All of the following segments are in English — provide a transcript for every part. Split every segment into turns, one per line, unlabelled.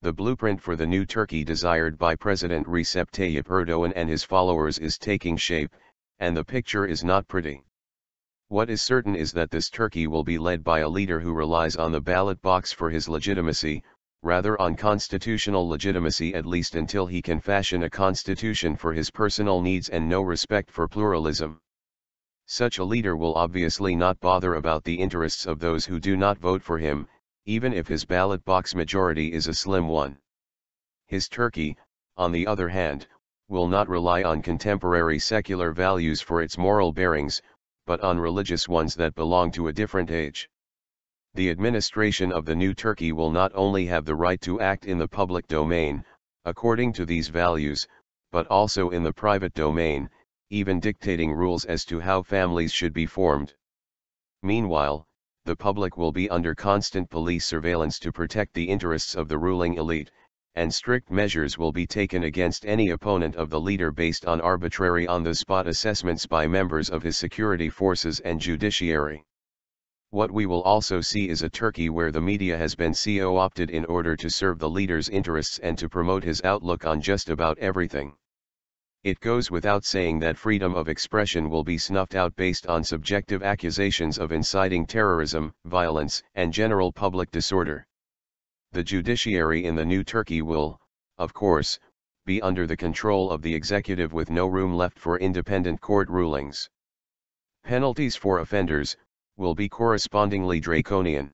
The blueprint for the new Turkey desired by President Recep Tayyip Erdoğan and his followers is taking shape, and the picture is not pretty. What is certain is that this Turkey will be led by a leader who relies on the ballot box for his legitimacy, rather on constitutional legitimacy, at least until he can fashion a constitution for his personal needs and no respect for pluralism. Such a leader will obviously not bother about the interests of those who do not vote for him, even if his ballot box majority is a slim one. His Turkey, on the other hand, will not rely on contemporary secular values for its moral bearings, but on religious ones that belong to a different age. The administration of the new Turkey will not only have the right to act in the public domain, according to these values, but also in the private domain, even dictating rules as to how families should be formed. Meanwhile, the public will be under constant police surveillance to protect the interests of the ruling elite, and strict measures will be taken against any opponent of the leader based on arbitrary on-the-spot assessments by members of his security forces and judiciary. What we will also see is a Turkey where the media has been co-opted in order to serve the leader's interests and to promote his outlook on just about everything. It goes without saying that freedom of expression will be snuffed out based on subjective accusations of inciting terrorism, violence, and general public disorder. The judiciary in the new Turkey will, of course, be under the control of the executive with no room left for independent court rulings. Penalties for offenders will be correspondingly draconian.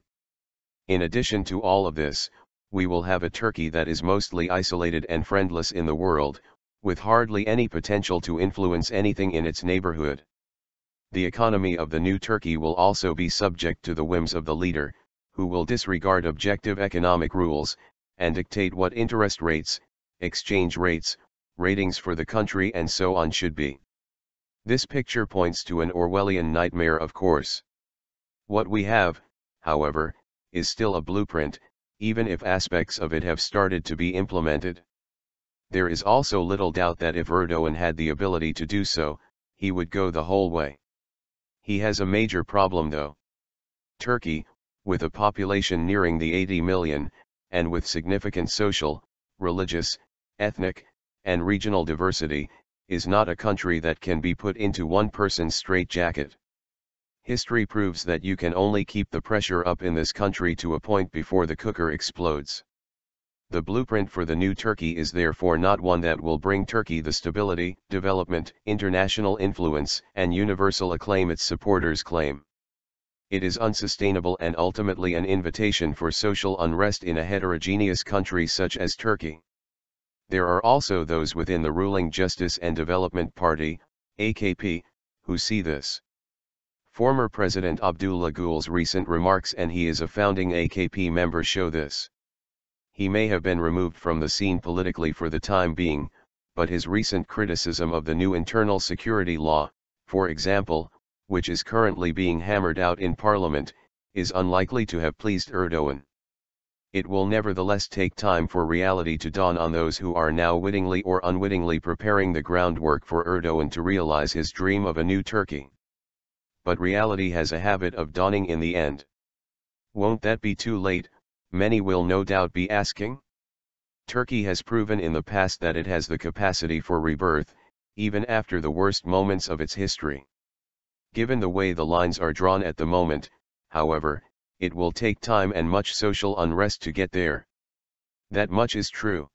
In addition to all of this, we will have a Turkey that is mostly isolated and friendless in the world, with hardly any potential to influence anything in its neighborhood. The economy of the new Turkey will also be subject to the whims of the leader, who will disregard objective economic rules, and dictate what interest rates, exchange rates, ratings for the country and so on should be. This picture points to an Orwellian nightmare, of course. What we have, however, is still a blueprint, even if aspects of it have started to be implemented. There is also little doubt that if Erdoğan had the ability to do so, he would go the whole way. He has a major problem though. Turkey, with a population nearing the 80 million, and with significant social, religious, ethnic, and regional diversity, is not a country that can be put into one person's straitjacket. History proves that you can only keep the pressure up in this country to a point before the cooker explodes. The blueprint for the new Turkey is therefore not one that will bring Turkey the stability, development, international influence, and universal acclaim its supporters claim. It is unsustainable and ultimately an invitation for social unrest in a heterogeneous country such as Turkey. There are also those within the ruling Justice and Development Party, AKP, who see this. Former President Abdullah Gül's recent remarks, and he is a founding AKP member, show this. He may have been removed from the scene politically for the time being, but his recent criticism of the new internal security law, for example, which is currently being hammered out in parliament, is unlikely to have pleased Erdoğan. It will nevertheless take time for reality to dawn on those who are now wittingly or unwittingly preparing the groundwork for Erdoğan to realize his dream of a new Turkey. But reality has a habit of dawning in the end. Won't that be too late? Many will no doubt be asking. Turkey has proven in the past that it has the capacity for rebirth, even after the worst moments of its history. Given the way the lines are drawn at the moment, however, it will take time and much social unrest to get there. That much is true.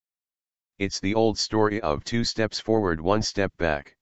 It's the old story of 2 steps forward, 1 step back.